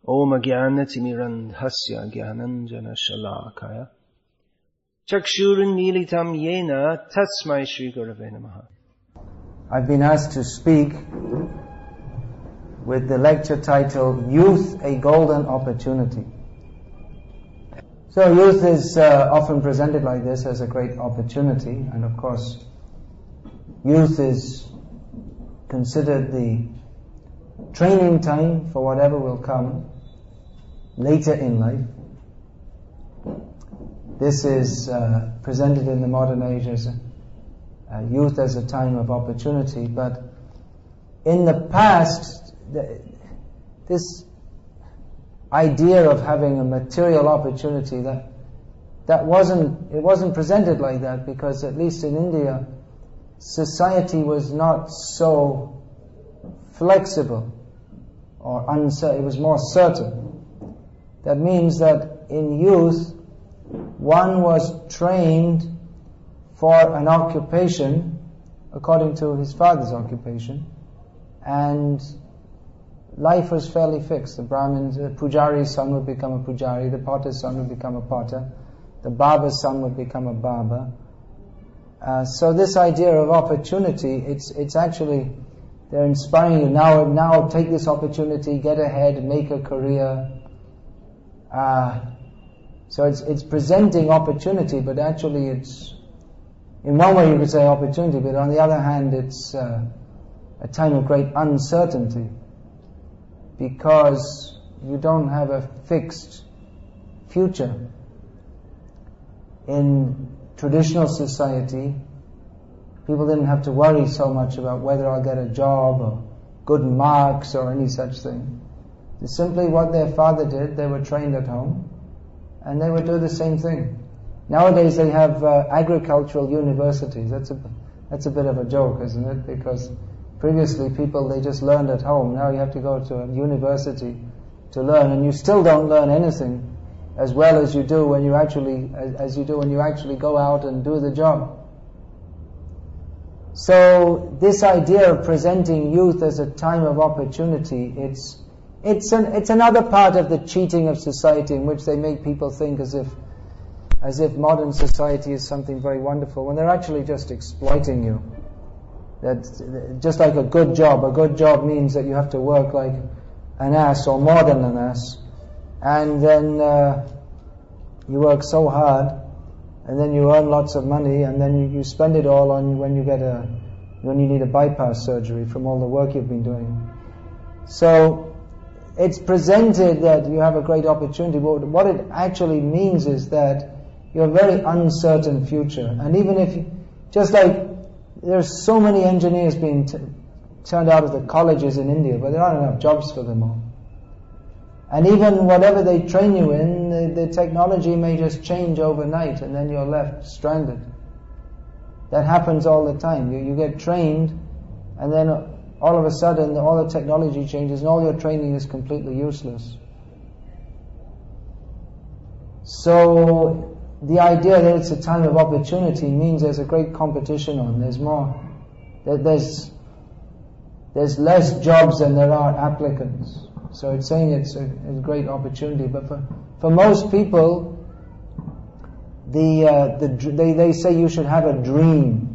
Om Jnanatirandhasya Jnananjana Shalakaya Chakshurunmilitam Yena Tasmai Shri Gurave Namaha. I've been asked to speak with the lecture title, Youth, a Golden Opportunity. So youth is often presented like this as a great opportunity, and of course youth is considered the training time for whatever will come later in life. This is presented in the modern age as youth as a time of opportunity, but in the past, this idea of having a material opportunity, that wasn't presented like that, because at least in India, society was not so flexible or uncertain. It was more certain. That means that in youth, one was trained for an occupation according to his father's occupation, and life was fairly fixed. The Brahmin's, the Pujari's son would become a Pujari, the potter's son would become a potter, the barber's son would become a barber. So this idea of opportunity, it's actually, they're inspiring you, now take this opportunity, get ahead, make a career. So it's presenting opportunity, but actually it's, in one way you could say opportunity, but on the other hand it's a time of great uncertainty, because you don't have a fixed future. In traditional society, people didn't have to worry so much about whether I'll get a job or good marks or any such thing. It's simply what their father did. They were trained at home, and they would do the same thing. Nowadays they have agricultural universities. That's a bit of a joke, isn't it? Because previously people, they just learned at home. Now you have to go to a university to learn, and you still don't learn anything as well as you do when you actually go out and do the job. So this idea of presenting youth as a time of opportunity, it's another part of the cheating of society, in which they make people think as if modern society is something very wonderful, when they're actually just exploiting you. That just like a good job means that you have to work like an ass or more than an ass, and then you work so hard, and then you earn lots of money, and then you spend it all on when you need a bypass surgery from all the work you've been doing. So it's presented that you have a great opportunity, but what it actually means is that you have a very uncertain future. And even if, just like there's so many engineers being turned out of the colleges in India, but there aren't enough jobs for them all. And even whatever they train you in, the technology may just change overnight, and then you're left stranded. That happens all the time. You get trained, and then all of a sudden all the technology changes, and all your training is completely useless. So the idea that it's a time of opportunity means there's a great competition on. There's more. There's less jobs than there are applicants. So it's saying it's a great opportunity. But for most people, they say you should have a dream.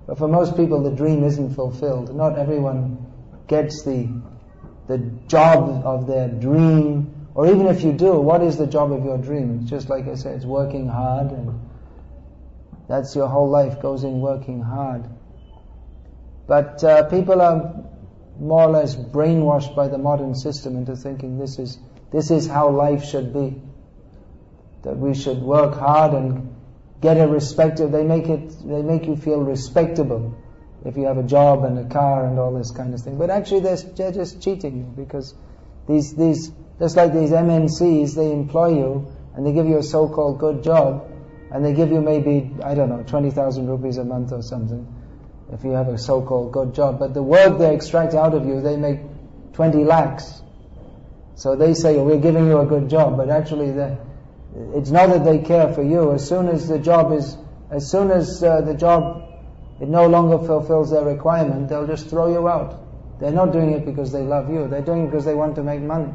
But for most people, the dream isn't fulfilled. Not everyone gets the job of their dream. Or even if you do, what is the job of your dream? It's just like I said, it's working hard, and that's your whole life, goes in working hard. But people are more or less brainwashed by the modern system into thinking this is how life should be. That we should work hard and get a respected. They make you feel respectable if you have a job and a car and all this kind of thing. But actually, they're just cheating you, because these just like these MNCs, they employ you and they give you a so-called good job, and they give you maybe, I don't know, 20,000 rupees a month or something, if you have a so-called good job. But the work they extract out of you, they make 20 lakhs. So they say, oh, we're giving you a good job, but actually it's not that they care for you. As soon as the job it no longer fulfills their requirement, they'll just throw you out. They're not doing it because they love you. They're doing it because they want to make money.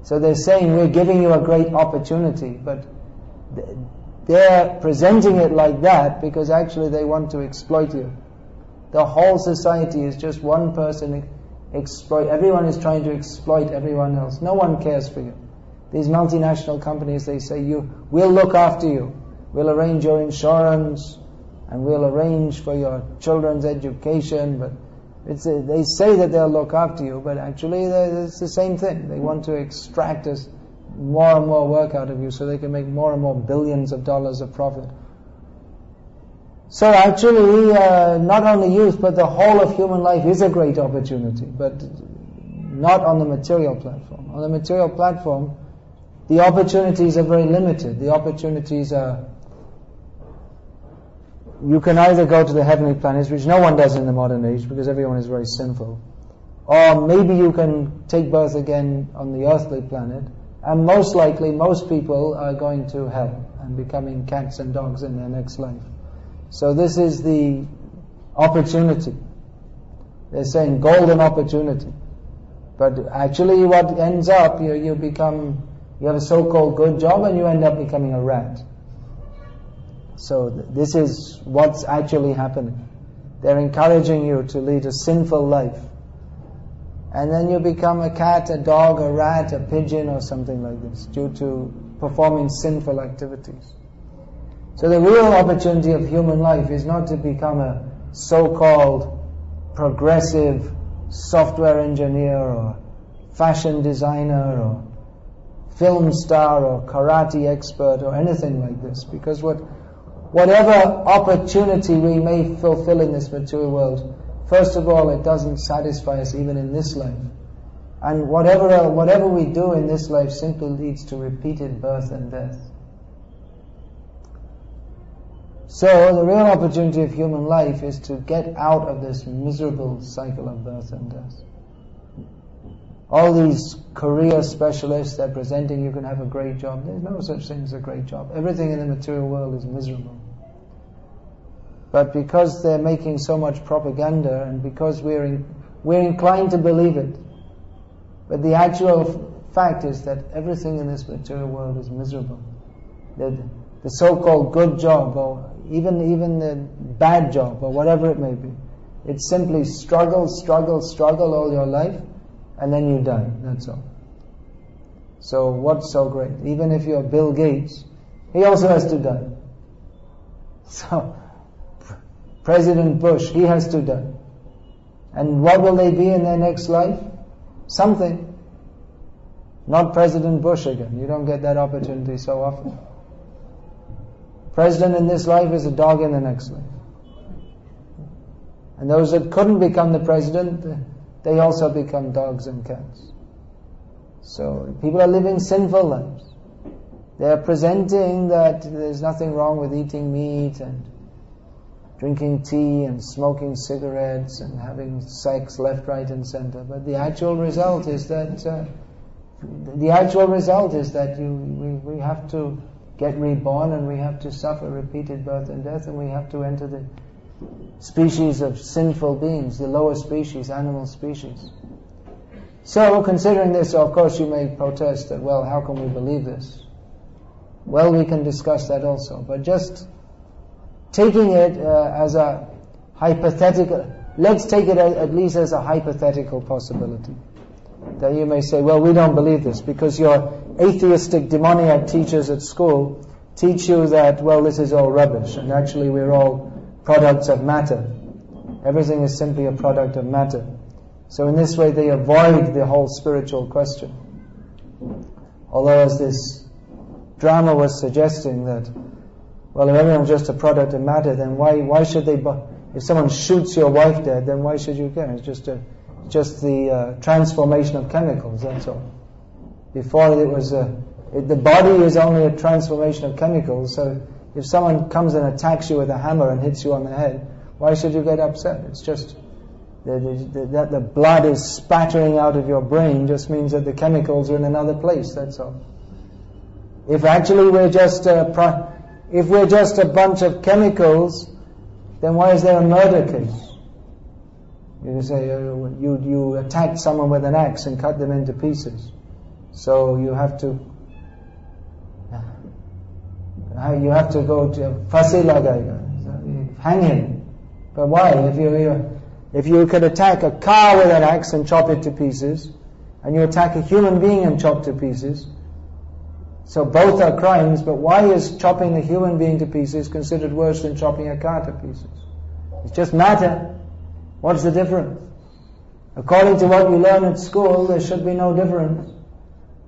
So they're saying, we're giving you a great opportunity, but they're presenting it like that because actually they want to exploit you. The whole society is just one person everyone is trying to exploit everyone else. No one cares for you. These multinational companies, they say, we'll look after you. We'll arrange your insurance, and we'll arrange for your children's education, but they say that they'll look after you, but actually it's the same thing. They want to extract more and more work out of you so they can make more and more billions of dollars of profit. So actually, not only youth, but the whole of human life is a great opportunity, but not on the material platform. On the material platform, the opportunities are very limited. The opportunities are, you can either go to the heavenly planets, which no one does in the modern age because everyone is very sinful, or maybe you can take birth again on the earthly planet, and most likely most people are going to hell and becoming cats and dogs in their next life. So this is the opportunity. They're saying golden opportunity. But actually what ends up, you have a so-called good job and you end up becoming a rat. So this is what's actually happening. They're encouraging you to lead a sinful life. And then you become a cat, a dog, a rat, a pigeon or something like this due to performing sinful activities. So the real opportunity of human life is not to become a so-called progressive software engineer or fashion designer or film star or karate expert or anything like this, because whatever opportunity we may fulfill in this material world, first of all, it doesn't satisfy us even in this life. And whatever we do in this life simply leads to repeated birth and death. So the real opportunity of human life is to get out of this miserable cycle of birth and death. All these career specialists, they're presenting you can have a great job. There's no such thing as a great job. Everything in the material world is miserable. But because they're making so much propaganda, and because we're inclined to believe it, but the actual fact is that everything in this material world is miserable. The so-called good job, or even the bad job, or whatever it may be, it's simply struggle all your life, and then you die. That's all. So what's so great? Even if you're Bill Gates, he also has to die. So President Bush, he has to die. And what will they be in their next life? Something. Not President Bush again. You don't get that opportunity so often. President in this life is a dog in the next life. And those that couldn't become the president, they also become dogs and cats. So people are living sinful lives. They are presenting that there's nothing wrong with eating meat and drinking tea and smoking cigarettes and having sex left, right and center. But the actual result is that we have to get reborn, and we have to suffer repeated birth and death, and we have to enter the species of sinful beings, the lower species, animal species. So, considering this, of course you may protest that, well, how can we believe this? Well, we can discuss that also, but just taking it as a hypothetical, let's take it at least as a hypothetical possibility. That you may say, well, we don't believe this, because your atheistic, demoniac teachers at school teach you that, well, this is all rubbish, and actually we're all products of matter. Everything is simply a product of matter. So in this way they avoid the whole spiritual question. Although as this drama was suggesting that, well, if everyone's just a product of matter, then why should they, if someone shoots your wife dead, then why should you care? It's just the transformation of chemicals, that's all. Before it was the body is only a transformation of chemicals, so if someone comes and attacks you with a hammer and hits you on the head, why should you get upset? It's just that the blood is spattering out of your brain just means that the chemicals are in another place, that's all. If actually we're just a bunch of chemicals, then why is there a murder case? You say you attacked someone with an axe and cut them into pieces. So you have to go to Fasi lagayega, hang him. But why? If you could attack a car with an axe and chop it to pieces, and you attack a human being and chop to pieces, so both are crimes, but why is chopping the human being to pieces considered worse than chopping a car to pieces? It's just matter. What's the difference? According to what you learn at school, there should be no difference.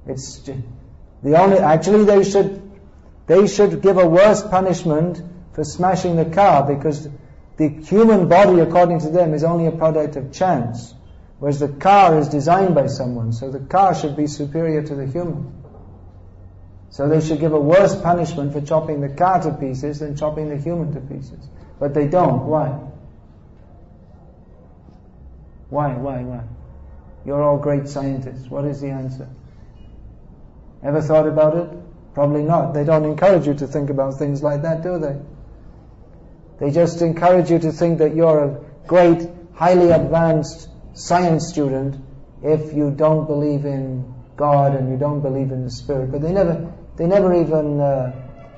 It's the only. Actually, they should give a worse punishment for smashing the car, because the human body, according to them, is only a product of chance, whereas the car is designed by someone. So the car should be superior to the human. So they should give a worse punishment for chopping the car to pieces than chopping the human to pieces. But they don't. Why? Why? You're all great scientists. What is the answer? Ever thought about it? Probably not. They don't encourage you to think about things like that, do they? They just encourage you to think that you're a great, highly advanced science student if you don't believe in God and you don't believe in the Spirit. But they never even,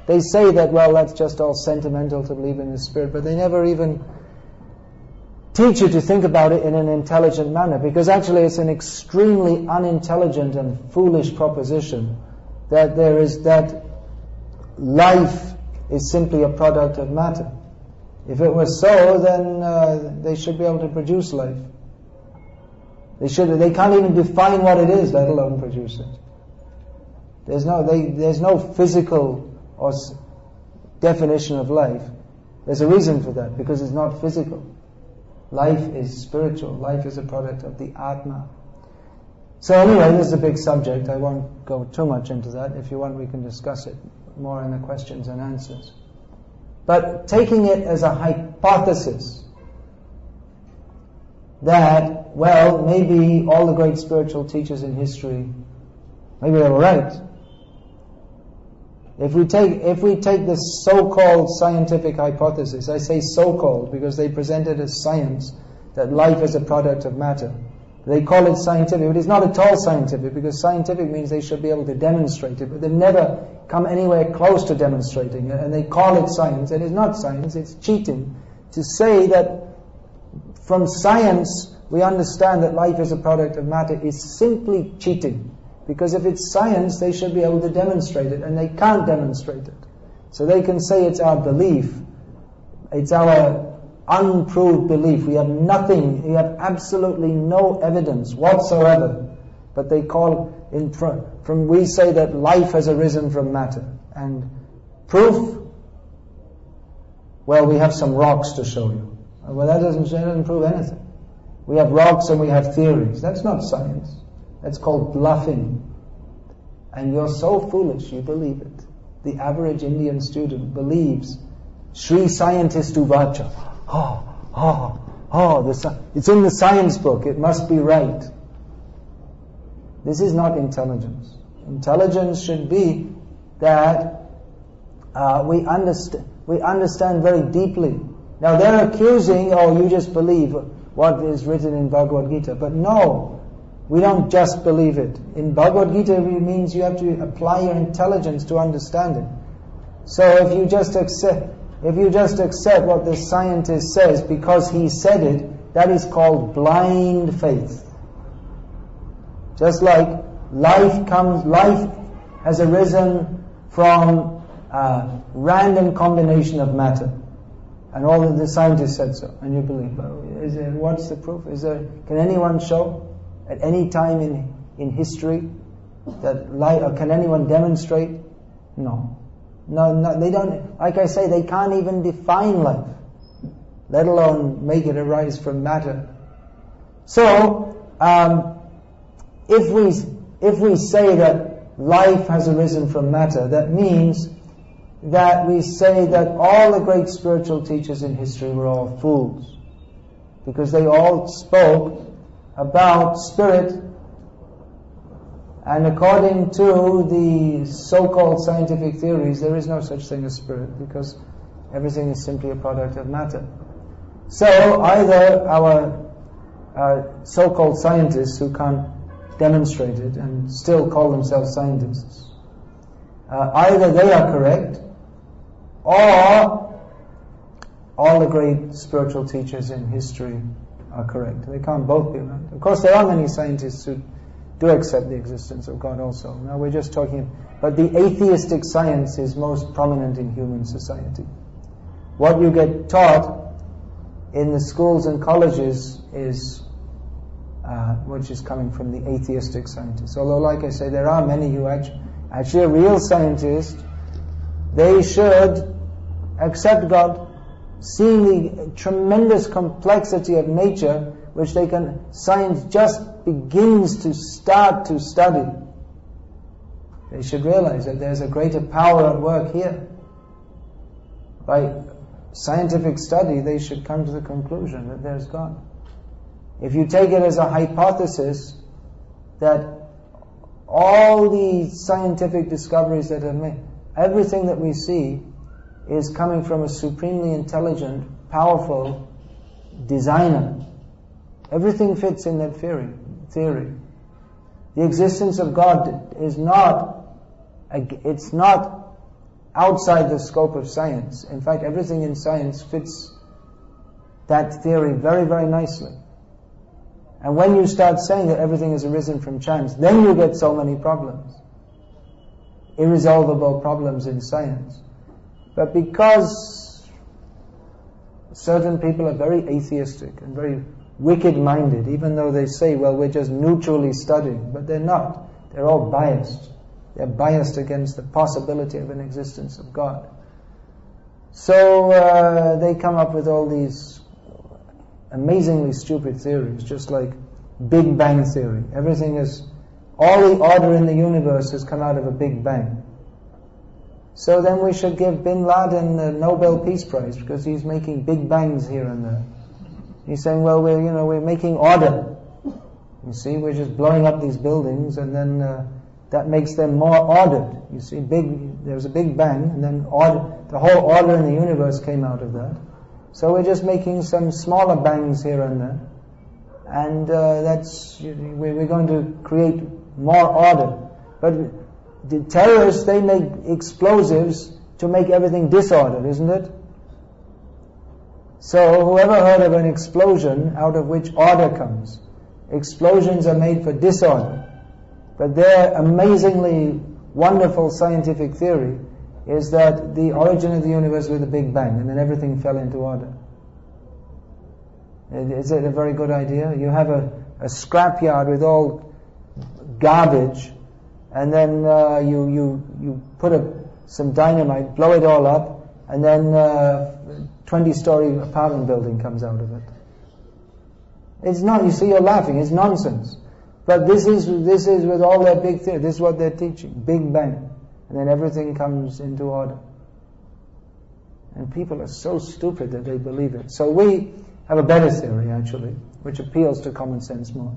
they say that, well, that's just all sentimental to believe in the Spirit, but they never even teach you to think about it in an intelligent manner, because actually it's an extremely unintelligent and foolish proposition that life is simply a product of matter. If it was so, then they should be able to produce life. They can't even define what it is, let alone produce it. There's no physical or definition of life. There's a reason for that, because it's not physical. Life is spiritual. Life is a product of the Atma. So anyway, this is a big subject. I won't go too much into that. If you want, we can discuss it more in the questions and answers. But taking it as a hypothesis that, well, maybe all the great spiritual teachers in history, maybe they were right. If we take this so-called scientific hypothesis, I say so-called because they present it as science, that life is a product of matter. They call it scientific, but it's not at all scientific, because scientific means they should be able to demonstrate it, but they've never come anywhere close to demonstrating it, and they call it science, and it's not science, it's cheating. To say that from science we understand that life is a product of matter is simply cheating. Because if it's science, they should be able to demonstrate it, and they can't demonstrate it. So they can say it's our belief, it's our unproved belief. We have nothing, we have absolutely no evidence whatsoever. But they call, we say that life has arisen from matter. And proof? Well, we have some rocks to show you. Well, that doesn't prove anything. We have rocks and we have theories. That's not science. That's called bluffing. And you're so foolish, you believe it. The average Indian student believes Sri Scientist Uvacha. It's in the science book, it must be right. This is not intelligence. Intelligence should be that we understand very deeply. Now they're accusing, you just believe what is written in Bhagavad Gita. But no, we don't just believe it. In Bhagavad Gita it means you have to apply your intelligence to understand it. So if you just accept what the scientist says because he said it, that is called blind faith. Just like life has arisen from a random combination of matter. And all of the scientists said so, and you believe. What's the proof? Can anyone show at any time in history that life, or can anyone demonstrate? No, they don't. Like I say, they can't even define life, let alone make it arise from matter. So, if we say that life has arisen from matter, that means that we say that all the great spiritual teachers in history were all fools, because they all spoke about spirit, and according to the so-called scientific theories, there is no such thing as spirit, because everything is simply a product of matter. So either our so-called scientists who can't demonstrated and still call themselves scientists. Either they are correct, or all the great spiritual teachers in history are correct. They can't both be right. Of course, there are many scientists who do accept the existence of God also. Now we're just talking, but the atheistic science is most prominent in human society. What you get taught in the schools and colleges is which is coming from the atheistic scientists. Although, like I say, there are many who actually a real scientist, they should accept God, seeing the tremendous complexity of nature, which science just begins to start to study. They should realize that there's a greater power at work here. By scientific study, they should come to the conclusion that there's God. If you take it as a hypothesis that all the scientific discoveries that are made, everything that we see is coming from a supremely intelligent, powerful designer. Everything fits in that theory. The existence of God is it's not outside the scope of science. In fact, everything in science fits that theory very, very nicely. And when you start saying that everything has arisen from chance, then you get so many problems. Irresolvable problems in science. But because certain people are very atheistic and very wicked-minded, even though they say, well, we're just neutrally studying, but they're not. They're all biased. They're biased against the possibility of an existence of God. So they come up with all these amazingly stupid theories, just like Big Bang theory. All the order in the universe has come out of a Big Bang. So then we should give Bin Laden the Nobel Peace Prize because he's making big bangs here and there. He's saying, well, we're making order. You see, we're just blowing up these buildings, and then that makes them more ordered. You see, there was a Big Bang, and then the whole order in the universe came out of that. So we're just making some smaller bangs here and there, and we're going to create more order. But the terrorists, they make explosives to make everything disordered, isn't it? So whoever heard of an explosion out of which order comes? Explosions are made for disorder. But their amazingly wonderful scientific theory is that the origin of the universe was a Big Bang, and then everything fell into order. Is it a very good idea? You have a scrapyard with all garbage, and then you put some dynamite, blow it all up, and then 20-story apartment building comes out of it. It's not, you see, you're laughing, it's nonsense. But this is with all their big theory, this is what they're teaching, Big Bang. And then everything comes into order. And people are so stupid that they believe it. So we have a better theory, actually, which appeals to common sense more.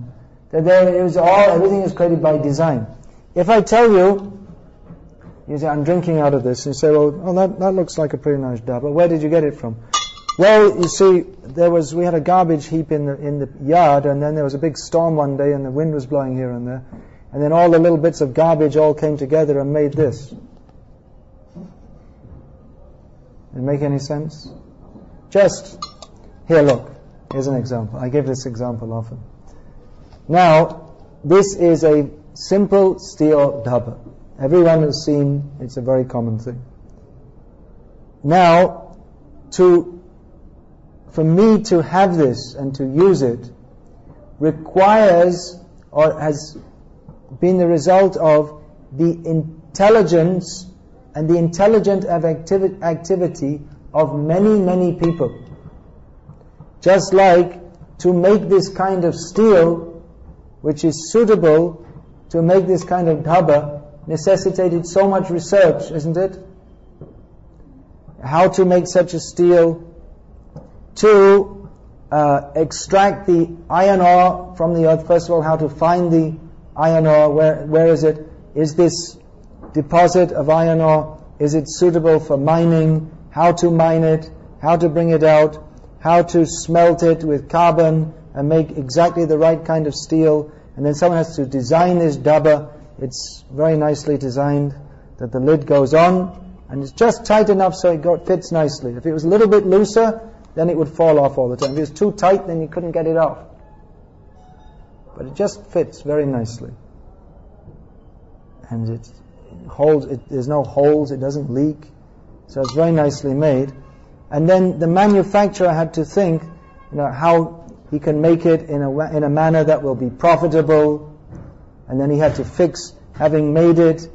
That everything is created by design. If I tell you say, I'm drinking out of this, and you say, well, that looks like a pretty nice dabba. Where did you get it from? Well, you see, we had a garbage heap in the yard, and then there was a big storm one day, and the wind was blowing here and there. And then all the little bits of garbage all came together and made this. Did it make any sense? Here, look. Here's an example. I give this example often. Now, this is a simple steel dabba. Everyone has seen, it's a very common thing. Now, for me to have this and to use it requires, or has been the result of the intelligence and the intelligent activity of many, many people. Just like to make this kind of steel, which is suitable to make this kind of dabba, necessitated so much research, isn't it? How to make such a steel, to extract the iron ore from the earth. First of all, how to find the iron ore, where is it? Is this deposit of iron ore, is it suitable for mining? How to mine it, how to bring it out, how to smelt it with carbon and make exactly the right kind of steel, And then someone has to design this dabba. It's very nicely designed that the lid goes on, and it's just tight enough so it fits nicely. If it was a little bit looser, then it would fall off all the time. If it was too tight, then you couldn't get it off. But it just fits very nicely. And it holds, there's no holes, it doesn't leak. So it's very nicely made. And then the manufacturer had to think, how he can make it in a manner that will be profitable. And then he had to fix, having made it,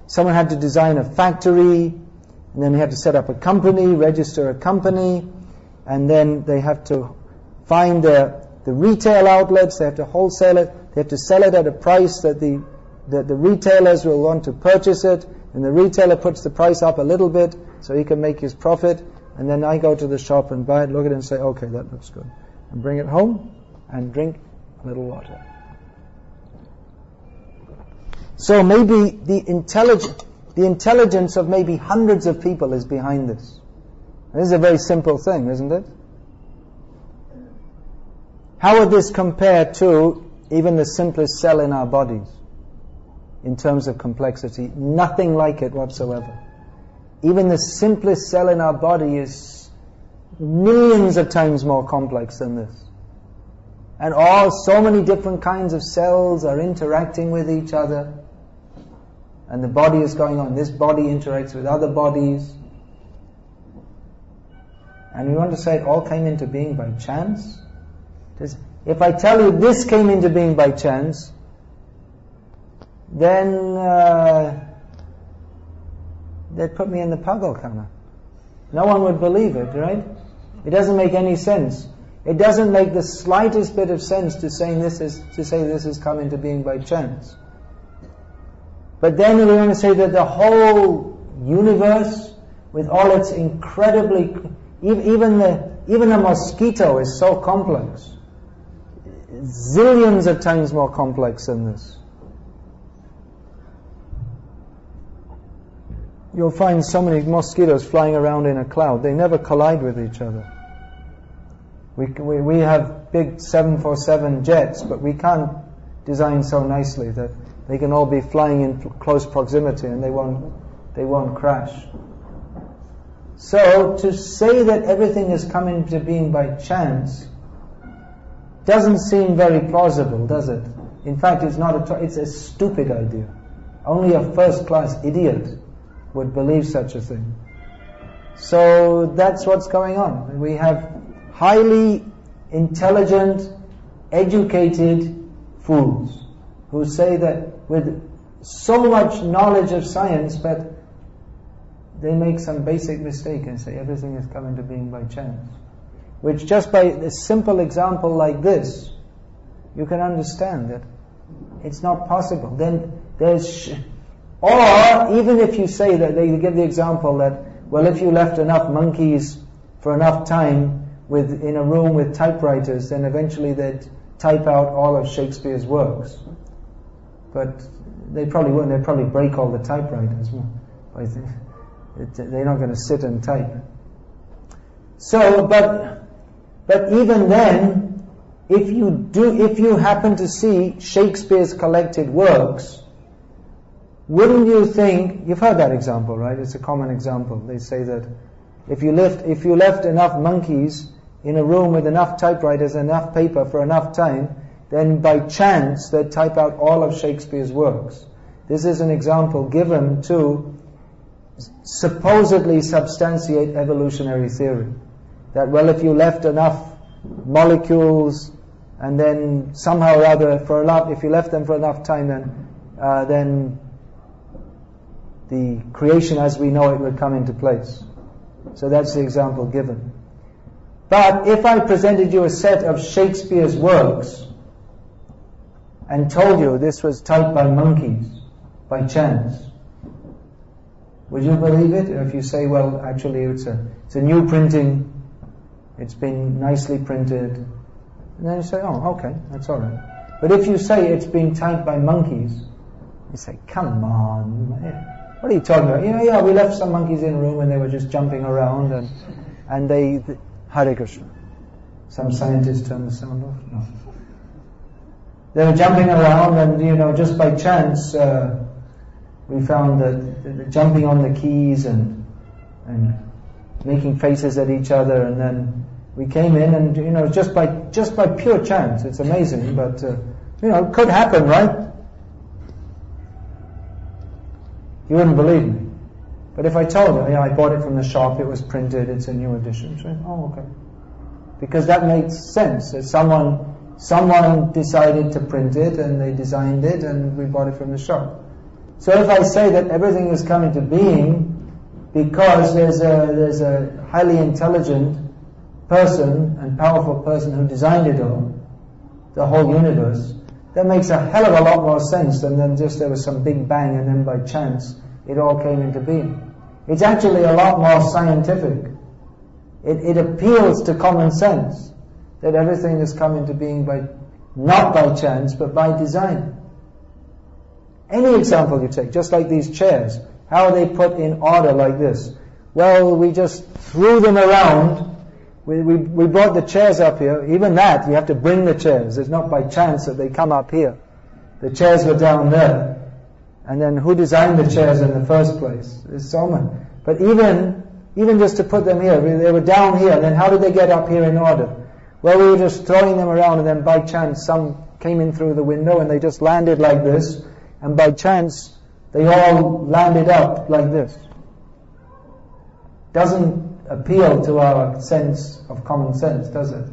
someone had to design a factory, and then he had to set up a company, register a company, and then they have to find the retail outlets, they have to wholesale it, they have to sell it at a price that the retailers will want to purchase it, and the retailer puts the price up a little bit so he can make his profit, and then I go to the shop and buy it, look at it and say, okay, that looks good, and bring it home and drink a little water. So maybe the intelligence of maybe hundreds of people is behind this. This is a very simple thing, isn't it? How would this compare to even the simplest cell in our bodies in terms of complexity? Nothing like it whatsoever. Even the simplest cell in our body is millions of times more complex than this. And so many different kinds of cells are interacting with each other. And the body is going on. This body interacts with other bodies. And we want to say it all came into being by chance? If I tell you this came into being by chance, then they'd put me in the pagal khana. No one would believe it, right? It doesn't make any sense. It doesn't make the slightest bit of sense to say this has come into being by chance. But then we're going to say that the whole universe, with all its incredibly, even a mosquito is so complex, zillions of times more complex than this. You'll find so many mosquitoes flying around in a cloud. They never collide with each other. We have big 747 jets, but we can't design so nicely that they can all be flying in close proximity and they won't crash. So to say that everything has come into being by chance doesn't seem very plausible, does it? In fact, it's a stupid idea. Only a first-class idiot would believe such a thing. So that's what's going on. We have highly intelligent, educated fools who say that with so much knowledge of science, but they make some basic mistake and say everything has come into being by chance. Which just by a simple example like this, you can understand that it's not possible. Then or even if you say that, they give the example that, well, if you left enough monkeys for enough time in a room with typewriters, then eventually they'd type out all of Shakespeare's works. But they probably wouldn't. They'd probably break all the typewriters. They're not going to sit and type. So, but even then, if you happen to see Shakespeare's collected works, wouldn't you think, you've heard that example, right? It's a common example. They say that if you left enough monkeys in a room with enough typewriters, enough paper for enough time, then by chance they'd type out all of Shakespeare's works. This is an example given to supposedly substantiate evolutionary theory. That, well, if you left enough molecules and then somehow or other, if you left them for enough time, then the creation as we know it would come into place. So that's the example given. But if I presented you a set of Shakespeare's works and told you this was typed by monkeys by chance, would you believe it? Or if you say, well, actually it's a new printing, it's been nicely printed, and then you say, oh, okay, that's all right. But if you say it's been typed by monkeys, you say, come on, what are you talking about? Yeah, we left some monkeys in a room and they were just jumping around and they Hare Krishna. Some scientists turn the sound off? No. They were jumping around, and just by chance, we found that jumping on the keys and making faces at each other, and then we came in, and just by pure chance. It's amazing, but it could happen, right? You wouldn't believe me. But if I told you, I bought it from the shop, it was printed, it's a new edition. So, oh, okay. Because that makes sense. That someone decided to print it, and they designed it, and we bought it from the shop. So if I say that everything is coming to being because there's a highly intelligent person and powerful person who designed it all, the whole universe, that makes a hell of a lot more sense than just there was some big bang and then by chance it all came into being. It's actually a lot more scientific. It appeals to common sense that everything has come into being not by chance, but by design. Any example you take, just like these chairs, how are they put in order like this? Well, we just threw them around. We brought the chairs up here. Even that, you have to bring the chairs. It's not by chance that they come up here. The chairs were down there. And then who designed the chairs in the first place? There's so many. But even just to put them here, they were down here. And then how did they get up here in order? Well, we were just throwing them around, and then by chance some came in through the window and they just landed like this. And by chance they all landed up like this. Doesn't appeal to our sense of common sense, does it?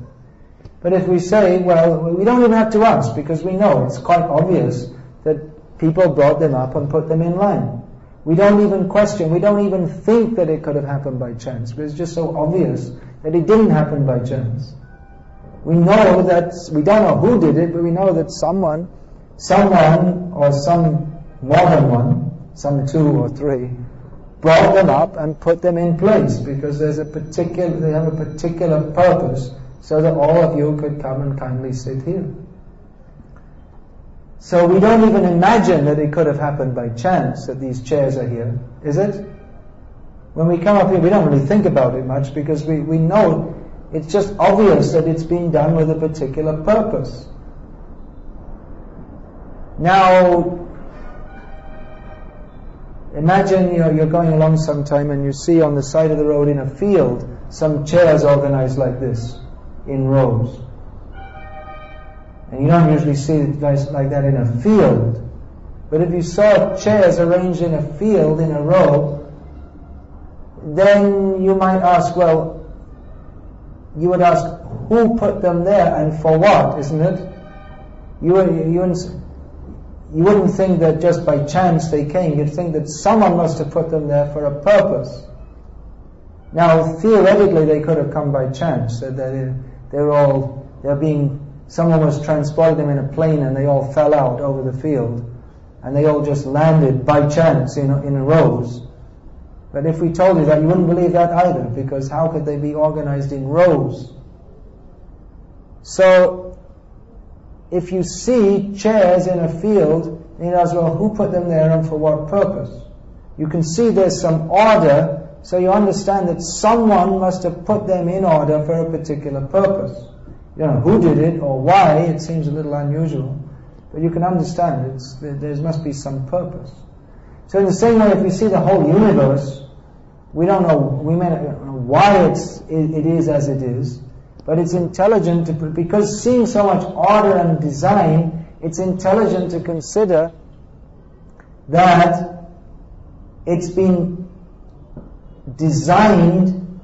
But if we say, well, we don't even have to ask, because we know it's quite obvious that people brought them up and put them in line. We don't even question, we don't even think that it could have happened by chance, because it's just so obvious that it didn't happen by chance. We know that, we don't know who did it, but we know that someone or some more than one, some two or three, brought them up and put them in place, because they have a particular purpose, so that all of you could come and kindly sit here. So we don't even imagine that it could have happened by chance that these chairs are here, is it? When we come up here, we don't really think about it much, because we know it's just obvious that it's been done with a particular purpose. Now, imagine you're going along sometime and you see on the side of the road in a field some chairs organized like this, in rows. And you don't usually see it like that in a field. But if you saw chairs arranged in a field, in a row, then you might ask, you would ask, who put them there and for what, isn't it? You wouldn't think that just by chance they came. You'd think that someone must have put them there for a purpose. Now, theoretically, they could have come by chance. That someone was transporting them in a plane and they all fell out over the field. And they all just landed by chance in rows. But if we told you that, you wouldn't believe that either, because how could they be organized in rows? So, if you see chairs in a field, you ask, well, who put them there and for what purpose? You can see there's some order, so you understand that someone must have put them in order for a particular purpose. You don't know who did it or why, it seems a little unusual, but you can understand there must be some purpose. So in the same way, if we see the whole universe, we may not know why it is as it is, but it's intelligent because seeing so much order and design, it's intelligent to consider that it's been designed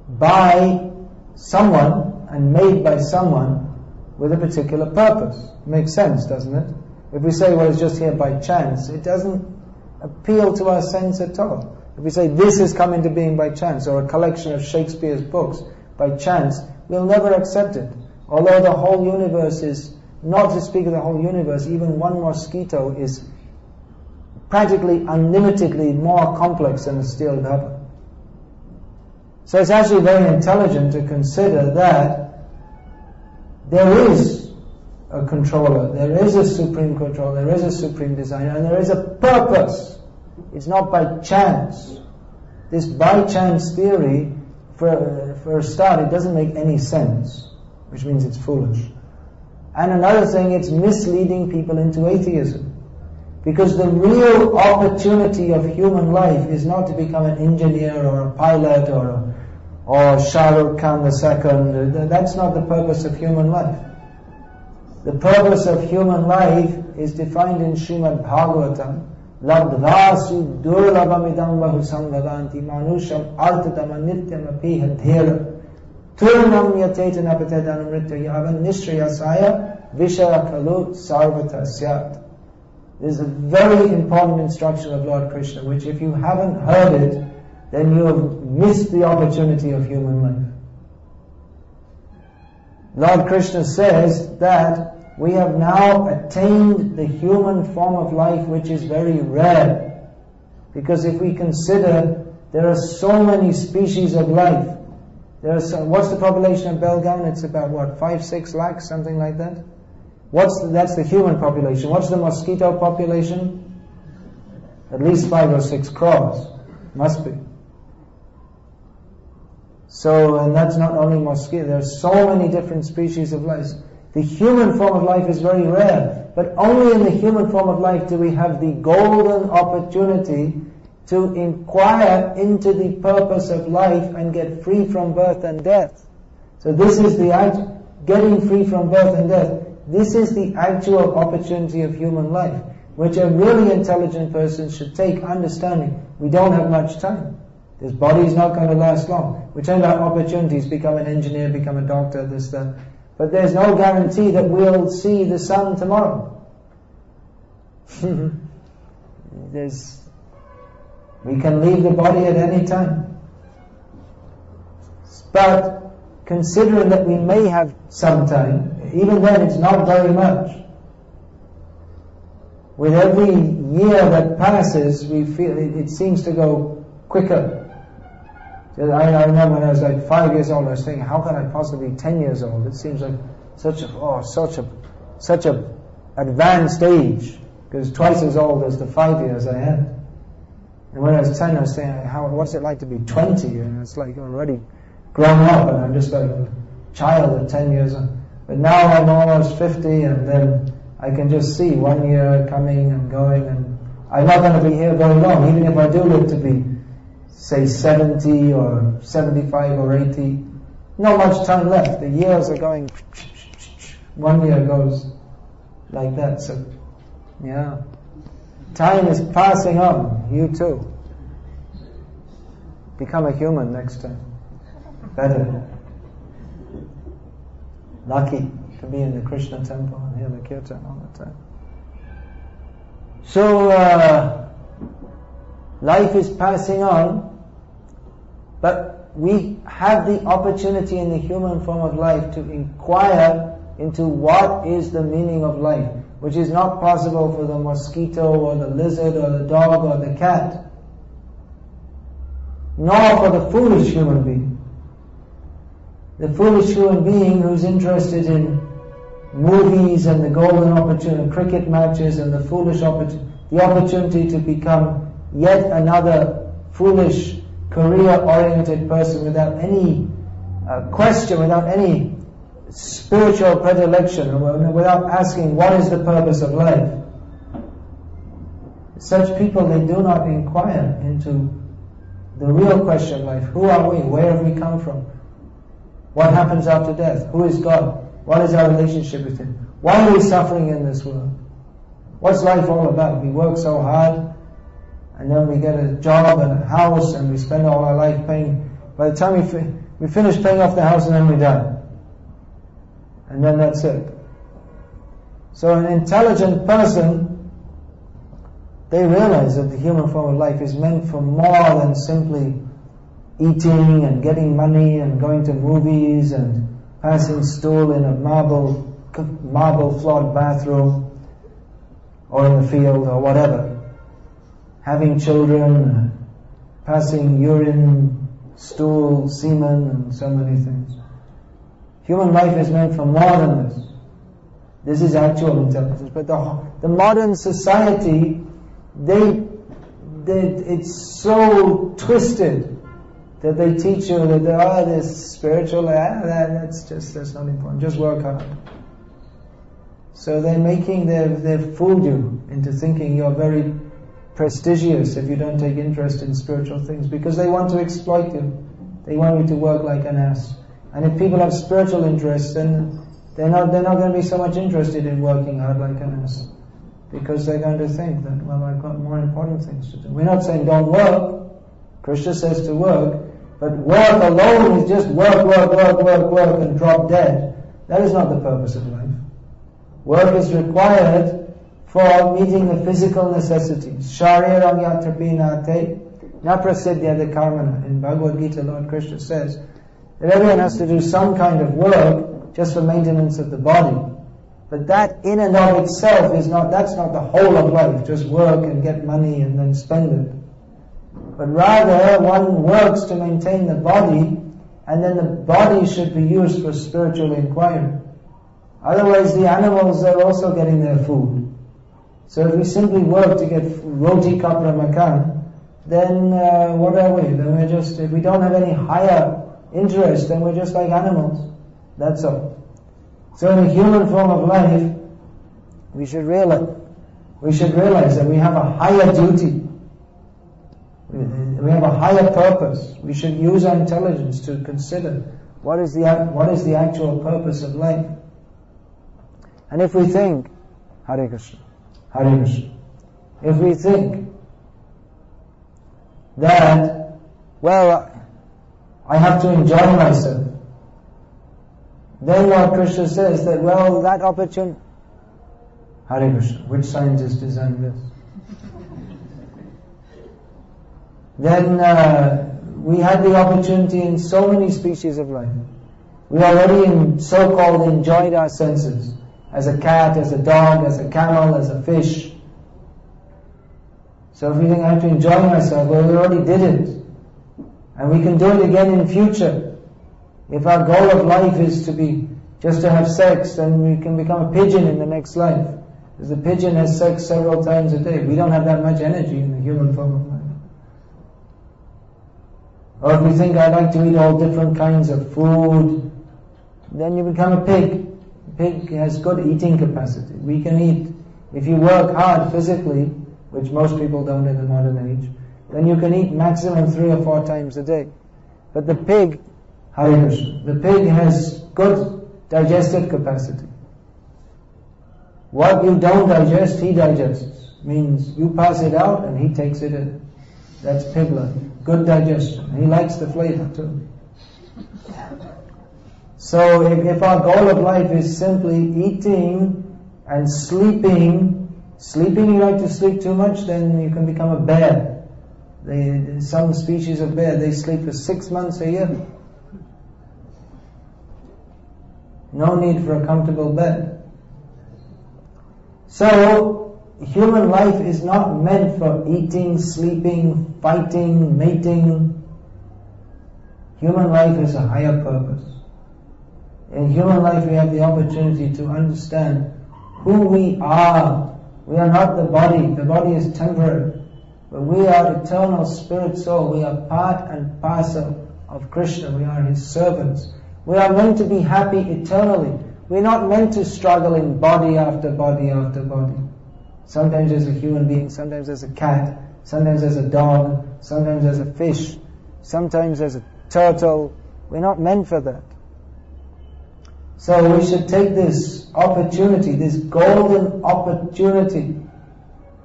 by someone and made by someone with a particular purpose. Makes sense, doesn't it? If we say, well, it's just here by chance, it doesn't appeal to our sense at all. If we say this has come into being by chance, or a collection of Shakespeare's books by chance, we'll never accept it. Although the whole universe is, not to speak of the whole universe, even one mosquito is practically unlimitedly more complex than a steel double. So it's actually very intelligent to consider that there is a controller, there is a supreme controller, there is a supreme designer, and there is a purpose. It's not by chance. This by chance theory, for a start, it doesn't make any sense, which means it's foolish. And another thing, it's misleading people into atheism. Because the real opportunity of human life is not to become an engineer or a pilot or Shah Rukh Khan II. That's not the purpose of human life. The purpose of human life is defined in Srimad Bhagavatam. Labdhasu durlabhamidam bahusam vadanti manusham artadama nityam apiha dhera turnam yatetana patedanam ritya yavan nishriyasaya vishayakalu sarvatasyat. This is a very important instruction of Lord Krishna, which if you haven't heard it, then you have missed the opportunity of human life. Lord Krishna says that we have now attained the human form of life, which is very rare. Because if we consider, there are so many species of life. What's the population of Belgaum? It's about what, 5-6 lakhs, something like that? That's the human population. What's the mosquito population? At least 5 or 6 crores. Must be. So, and that's not only mosquito, there are so many different species of life. The human form of life is very rare, but only in the human form of life do we have the golden opportunity to inquire into the purpose of life and get free from birth and death. So this is the getting free from birth and death. This is the actual opportunity of human life, which a really intelligent person should take, understanding we don't have much time. This body is not going to last long. We turn out opportunities, become an engineer, become a doctor, this, that. But there's no guarantee that we'll see the sun tomorrow. We can leave the body at any time. But considering that we may have some time, even then it's not very much. With every year that passes, we feel it seems to go quicker. I remember when I was like 5 years old, I was thinking, how can I possibly be 10 years old? It seems like such a advanced age, because twice as old as the 5 years I had. And when I was 10, I was saying, what's it like to be 20? And it's like already grown up, and I'm just like a child at 10 years old. But now I'm almost 50, and then I can just see 1 year coming and going, and I'm not going to be here very long, even if I do live to be, say, 70 or 75 or 80. Not much time left. The years are going, 1 year goes like that. So, yeah. Time is passing on. You too. Become a human next time. Better. Lucky to be in the Krishna temple and hear the kirtan all the time. So, life is passing on, but we have the opportunity in the human form of life to inquire into what is the meaning of life, which is not possible for the mosquito or the lizard or the dog or the cat, nor for the foolish human being. The foolish human being who's interested in movies and the golden opportunity, cricket matches and the foolish opportunity to become yet another foolish, career-oriented person without any question, without any spiritual predilection, without asking what is the purpose of life. Such people, they do not inquire into the real question of life. Who are we? Where have we come from? What happens after death? Who is God? What is our relationship with Him? Why are we suffering in this world? What's life all about? We work so hard, and then we get a job and a house, and we spend all our life paying. By the time we finish paying off the house, and then we die. And then that's it. So an intelligent person, they realize that the human form of life is meant for more than simply eating and getting money and going to movies and passing stool in a marble floored bathroom or in the field or whatever. Having children, passing urine, stool, semen, and so many things. Human life is meant for more than this. This is actual intelligence. But the modern society, it's so twisted that they teach you that this spiritual, that's not important. Just work hard. So they've fooled you into thinking you're very prestigious if you don't take interest in spiritual things, because they want to exploit you. They want you to work like an ass. And if people have spiritual interests, then they're not going to be so much interested in working hard like an ass, because they're going to think that, well, I've got more important things to do. We're not saying don't work. Krishna says to work, but work alone is just work, and drop dead. That is not the purpose of life. Work is required for meeting the physical necessities. Shariram yatrapinate naprasiddhyade karmana. In Bhagavad Gita, Lord Krishna says that everyone has to do some kind of work just for maintenance of the body. But that in and of itself that's not the whole of life, just work and get money and then spend it. But rather, one works to maintain the body, and then the body should be used for spiritual inquiry. Otherwise, the animals are also getting their food. So if we simply work to get roti kapra makan, then what are we? Then we're just, if we don't have any higher interest, then we're just like animals. That's all. So in the human form of life, we should realize that we have a higher duty. We have a higher purpose. We should use our intelligence to consider what is the actual purpose of life. And if we think, Hare Krishna, Hare Krishna, if we think that, well, I have to enjoy myself, then Lord Krishna says that, well, that opportunity, Hare Krishna, which scientist designed this? Then we had the opportunity in so many species of life. We already so-called enjoyed our senses, as a cat, as a dog, as a camel, as a fish. So if we think I have to enjoy myself, well, we already did it. And we can do it again in future. If our goal of life is just to have sex, then we can become a pigeon in the next life. Because the pigeon has sex several times a day. We don't have that much energy in the human form of life. Or if we think I'd like to eat all different kinds of food, then you become a pig. A pig has good eating capacity. We can eat. If you work hard physically, which most people don't in the modern age, then you can eat maximum 3 or 4 times a day. But the pig, Hare Krishna, the pig has good digestive capacity. What you don't digest, he digests. Means you pass it out and he takes it in. That's pig life. Good digestion. He likes the flavor too. So if our goal of life is simply eating and sleeping you like to sleep too much, then you can become a bear. Some species of bear, they sleep for 6 months a year. No need for a comfortable bed. So, human life is not meant for eating, sleeping, fighting, mating. Human life has a higher purpose. In human life we have the opportunity to understand who we are. We are not the body is temporary. But we are eternal spirit soul. We are part and parcel of Krishna. We are His servants. We are meant to be happy eternally. We're not meant to struggle in body after body after body. Sometimes as a human being, sometimes as a cat, sometimes as a dog, sometimes as a fish, sometimes as a turtle. We're not meant for that. So we should take this opportunity, this golden opportunity,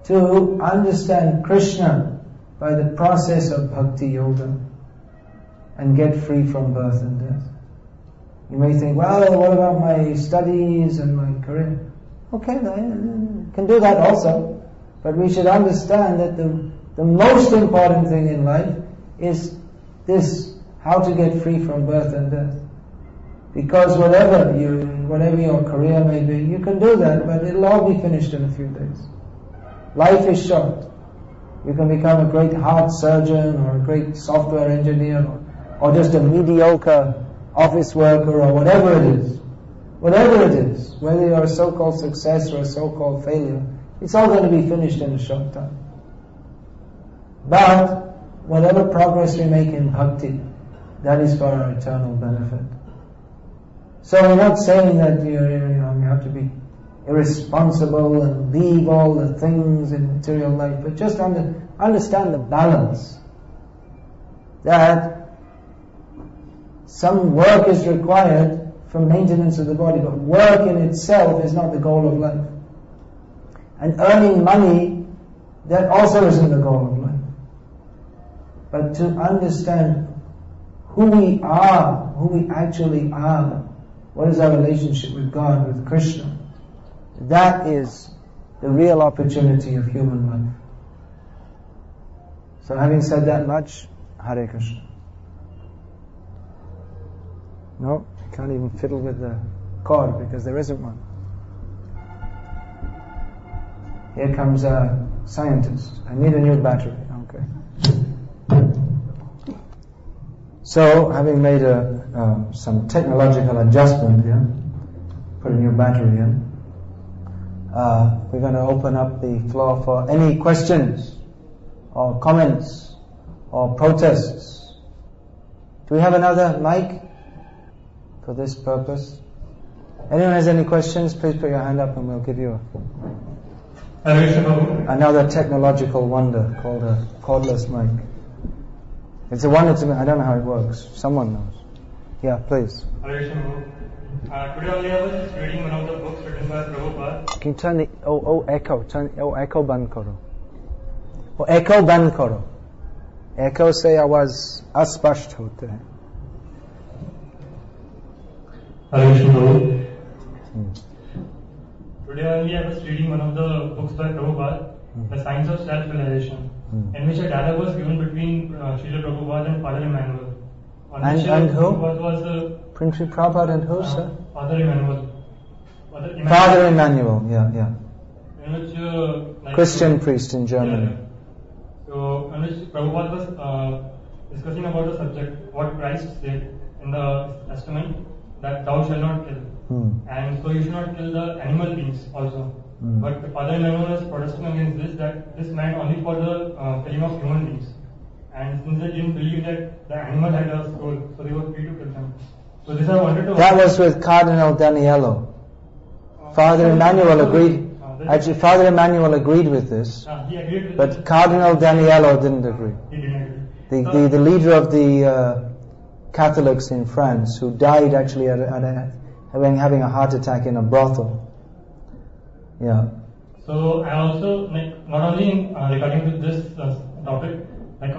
to understand Krishna by the process of Bhakti Yoga and get free from birth and death. You may think, well, what about my studies and my career? Okay, I can do that also. But we should understand that the most important thing in life is this, how to get free from birth and death. Because whatever your career may be, you can do that, but it'll all be finished in a few days. Life is short. You can become a great heart surgeon or a great software engineer or just a mediocre office worker or whatever it is. Whatever it is, whether you're a so-called success or a so-called failure, it's all going to be finished in a short time. But whatever progress we make in bhakti, that is for our eternal benefit. So we're not saying that you have to be irresponsible and leave all the things in material life, but just understand the balance. That some work is required for maintenance of the body, but work in itself is not the goal of life. And earning money, that also isn't the goal of life. But to understand who we are, who we actually are, what is our relationship with God, with Krishna, that is the real opportunity of human life. So having said that much, Hare Krishna. No, I can't even fiddle with the cord because there isn't one. Here comes a scientist. I need a new battery. Okay. So, having made some technological adjustment here, put a new battery in, we're going to open up the floor for any questions or comments or protests. Do we have another mic for this purpose? Anyone has any questions, please put your hand up and we'll give you another technological wonder called a cordless mic. It's a wonder to me. I don't know how it works. Someone knows. Yeah, please. Today only I was reading one of the books written by Prabhupada. Can you turn the echo ban karo. Echo ban karo. Echo se awaz aspasht hote hai. Today only I was reading one of the books by Prabhupada, The Science of Self-Realization, in which a dialogue was given between Srila Prabhupada and Father Emmanuel. And who? Was Prince Prabhupada and who, sir? Father Emmanuel. Father Emmanuel, yeah. In which, Christian priest in Germany. Yeah. So, in which Prabhupada was discussing about the subject, what Christ said in the Testament, that thou shalt not kill. And so you should not kill the animal beings also. But Father Emmanuel was protesting against this, that this meant only for the killing of human beings. And since they didn't believe that the animal had a soul, so they were free to kill them. So this I wanted to... That was with Cardinal Daniello. Father Emmanuel agreed. Actually, Father Emmanuel agreed with this. He agreed with but Cardinal Daniello didn't agree. He didn't agree. The leader of the Catholics in France, who died actually having a heart attack in a brothel. Yeah. So I also, not only regarding to this topic,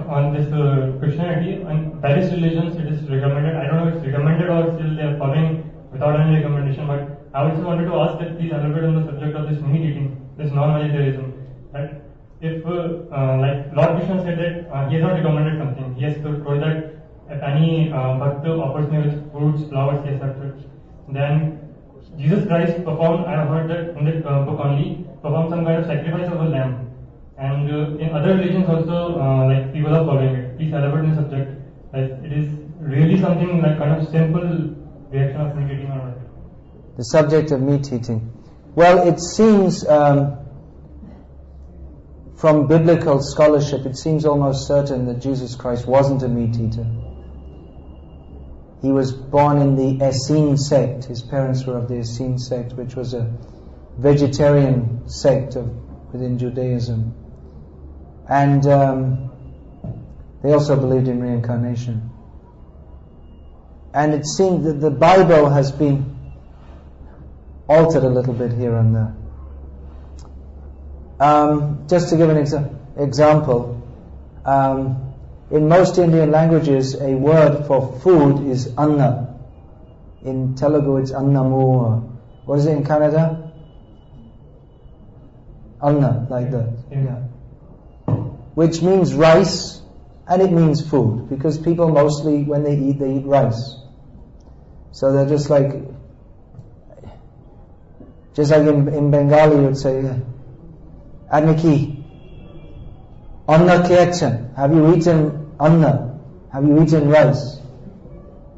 on this Christianity and various religions, it is recommended. I don't know if it's recommended or still they are following without any recommendation. But I also wanted to ask that please elaborate on the subject of this meat eating, this non-vegetarianism. That if Lord Krishna said that he has not recommended something, he has told that if any bhakta offers me with fruits, flowers, he accepts it. Then Jesus Christ performed, I have heard that in the book only, performed some kind of sacrifice of a lamb. And in other religions also, people are following it. Please elaborate on the subject. It is really something like kind of simple reaction of meat eating or not. The subject of meat eating. Well, it seems from biblical scholarship, it seems almost certain that Jesus Christ wasn't a meat eater. He was born in the Essene sect. His parents were of the Essene sect, which was a vegetarian sect within Judaism. And they also believed in reincarnation. And it seems that the Bible has been altered a little bit here and there. Just to give an example, in most Indian languages, a word for food is anna. In Telugu, it's annamu. What is it in Canada? Anna, like that. Yeah. Which means rice, and it means food, because people mostly, when they eat rice. So they're just like in Bengali, you would say, Aniki, Anna Kiachan, have you eaten Anna? Have you eaten rice?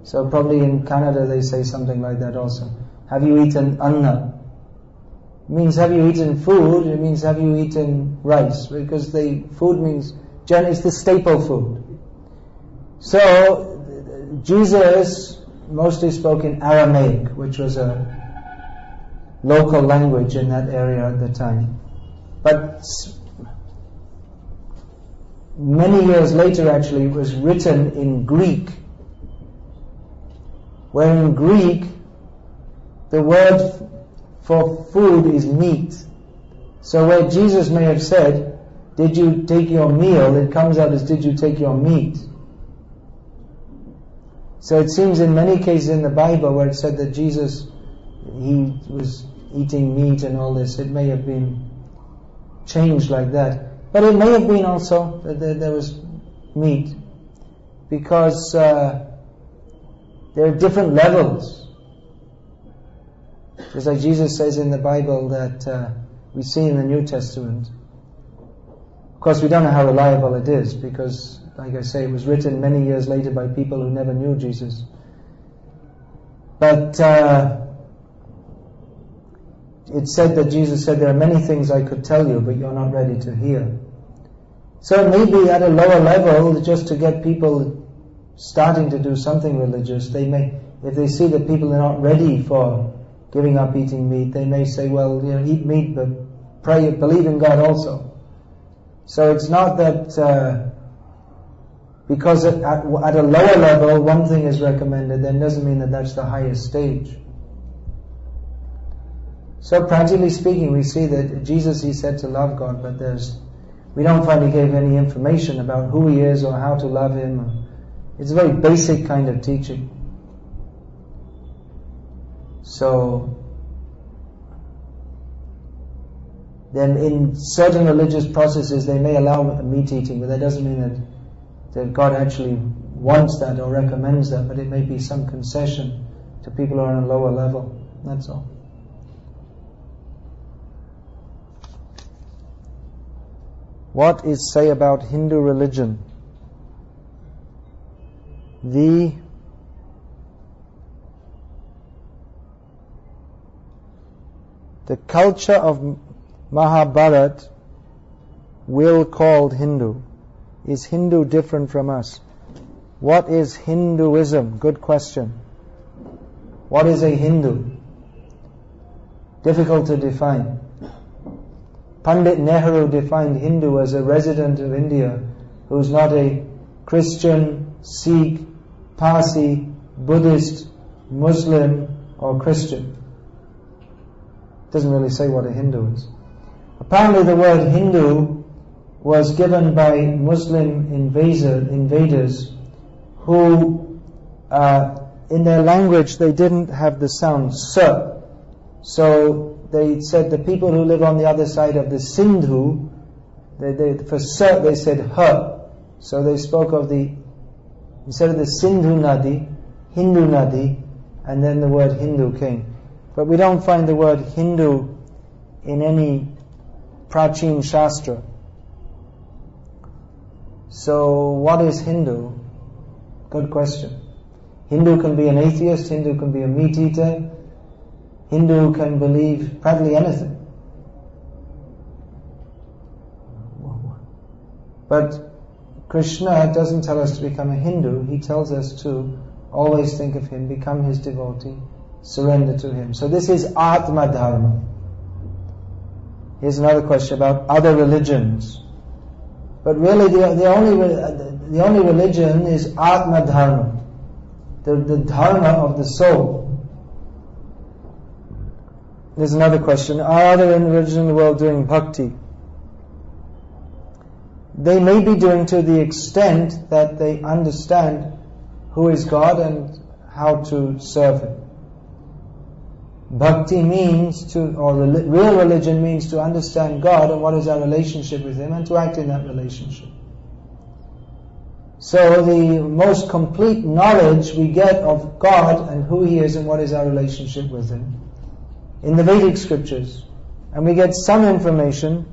So probably in Canada they say something like that also. Have you eaten Anna? It means have you eaten food, it means have you eaten rice, because food means, it's the staple food. So, Jesus mostly spoke in Aramaic, which was a local language in that area at the time. But many years later, actually, it was written in Greek, where in Greek the word for food is meat. So where Jesus may have said, "Did you take your meal?" it comes out as, "Did you take your meat?" So it seems in many cases in the Bible where it said that Jesus, he was eating meat and all this, it may have been changed like that. But it may have been also that there was meat, because there are different levels. Just like Jesus says in the Bible that we see in the New Testament. Of course, we don't know how reliable it is, because, like I say, it was written many years later by people who never knew Jesus. But it said that Jesus said, "There are many things I could tell you, but you're not ready to hear." So maybe at a lower level, just to get people starting to do something religious, they may, if they see that people are not ready for giving up eating meat, they may say, "Well, eat meat, but pray, believe in God also." So it's not that because at a lower level one thing is recommended, then doesn't mean that that's the highest stage. So practically speaking, we see that Jesus, he said to love God, but we don't find he gave any information about who he is or how to love him. It's a very basic kind of teaching. So then in certain religious processes they may allow meat eating, but that doesn't mean that God actually wants that or recommends that, but it may be some concession to people who are on a lower level. That's all. What is say about Hindu religion? The culture of Mahabharat will called Hindu. Is Hindu different from us? What is Hinduism? Good question. What is a Hindu? Difficult to define. Pandit Nehru defined Hindu as a resident of India who is not a Christian, Sikh, Parsi, Buddhist, Muslim or Christian. Doesn't really say what a Hindu is. Apparently the word Hindu was given by Muslim invaders who in their language they didn't have the sound s. So they said the people who live on the other side of the Sindhu, for s they said h. So they spoke of instead of the Sindhu Nadi, Hindu Nadi, and then the word Hindu came. But we don't find the word Hindu in any Prachin Shastra. So what is Hindu? Good question. Hindu can be an atheist, Hindu can be a meat eater, Hindu can believe practically anything. But Krishna doesn't tell us to become a Hindu, he tells us to always think of him, become his devotee, surrender to him. So this is Atma Dharma. Here's another question about other religions. But really the only religion is Atma Dharma, the dharma of the soul. There's another question. Are other religions in the world doing bhakti? They may be doing to the extent that they understand who is God and how to serve Him. Bhakti means real religion means to understand God and what is our relationship with Him and to act in that relationship. So the most complete knowledge we get of God and who He is and what is our relationship with Him in the Vedic scriptures. And we get some information.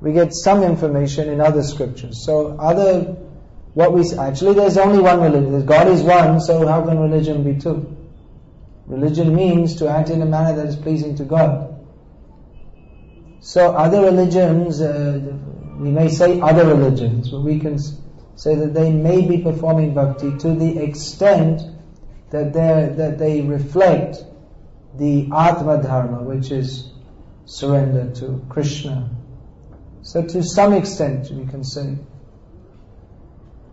We get some information in other scriptures. So actually there's only one religion. God is one, so how can religion be two? Religion means to act in a manner that is pleasing to God. So other religions, we may say other religions, but we can say that they may be performing bhakti to the extent that they reflect the Atma Dharma, which is surrender to Krishna. So to some extent we can say,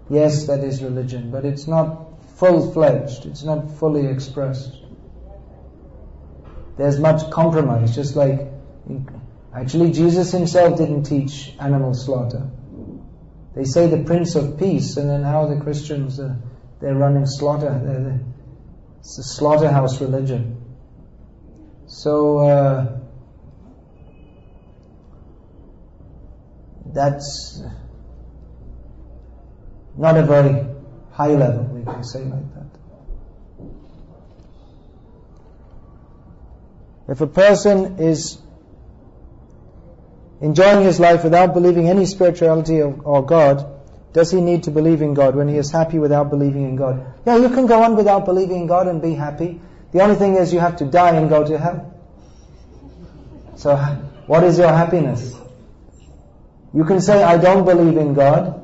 yes, that is religion, but it's not full-fledged, it's not fully expressed. There's much compromise, just like, actually Jesus himself didn't teach animal slaughter. They say the Prince of Peace, and then how the Christians, they're running slaughter, it's a slaughterhouse religion. So, that's not a very high level, we can say like that. If a person is enjoying his life without believing any spirituality or God, does he need to believe in God when he is happy without believing in God? Yeah, you can go on without believing in God and be happy. The only thing is you have to die and go to hell. So what is your happiness? You can say, I don't believe in God,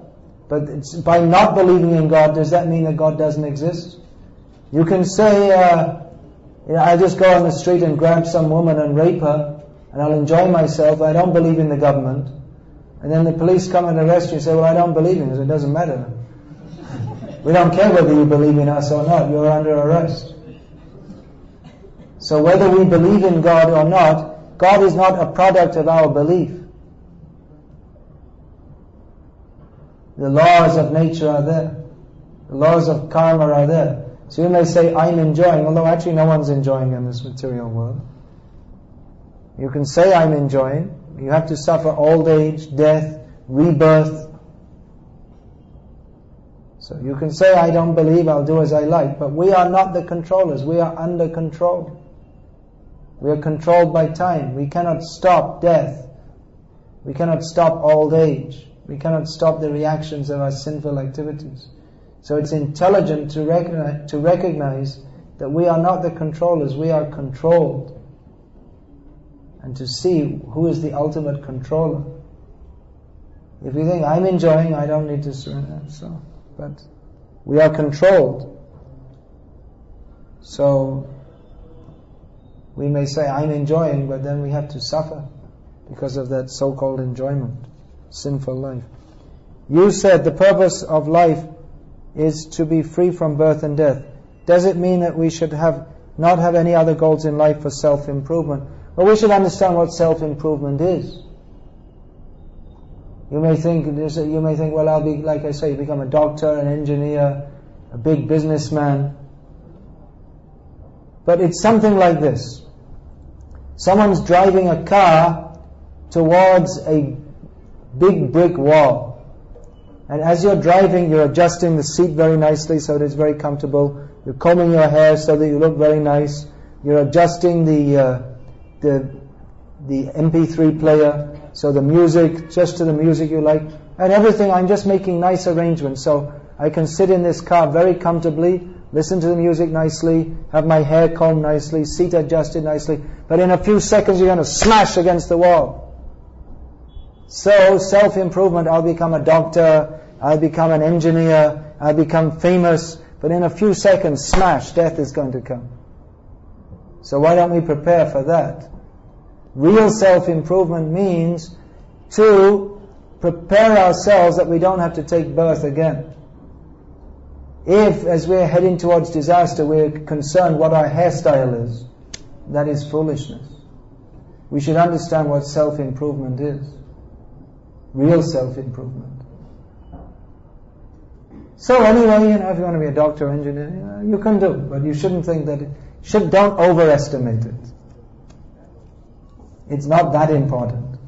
but by not believing in God, does that mean that God doesn't exist? You can say, I just go on the street and grab some woman and rape her, and I'll enjoy myself, I don't believe in the government. And then the police come and arrest you and say, well, I don't believe in it. It doesn't matter. We don't care whether you believe in us or not, you're under arrest. So whether we believe in God or not, God is not a product of our belief. The laws of nature are there. The laws of karma are there. So you may say, I'm enjoying, although actually no one's enjoying in this material world. You can say, I'm enjoying. You have to suffer old age, death, rebirth. So you can say, I don't believe, I'll do as I like. But we are not the controllers. We are under control. We are controlled by time. We cannot stop death. We cannot stop old age. We cannot stop the reactions of our sinful activities. So it's intelligent to recognize that we are not the controllers, we are controlled. And to see who is the ultimate controller. If you think, I'm enjoying, I don't need to surrender. So, but we are controlled. So, we may say, I'm enjoying, but then we have to suffer because of that so-called enjoyment, sinful life. You said the purpose of life is to be free from birth and death. Does it mean that we should not have any other goals in life for self-improvement? Well, we should understand what self-improvement is. You may think, well, I'll be, like I say, become a doctor, an engineer, a big businessman. But it's something like this. Someone's driving a car towards a big brick wall. And as you're driving, you're adjusting the seat very nicely so that it's very comfortable. You're combing your hair so that you look very nice. You're adjusting the mp3 player, so the music, just to the music you like. And everything, I'm just making nice arrangements. So I can sit in this car very comfortably, listen to the music nicely, have my hair combed nicely, seat adjusted nicely. But in a few seconds you're going to smash against the wall. So, self-improvement, I'll become a doctor, I'll become an engineer, I'll become famous, but in a few seconds, smash, death is going to come. So why don't we prepare for that? Real self-improvement means to prepare ourselves that we don't have to take birth again. If, as we're heading towards disaster, we're concerned what our hairstyle is, that is foolishness. We should understand what self-improvement is. Real self-improvement. So anyway, if you want to be a doctor or engineer, you can do, but you shouldn't think that don't overestimate it. It's not that important.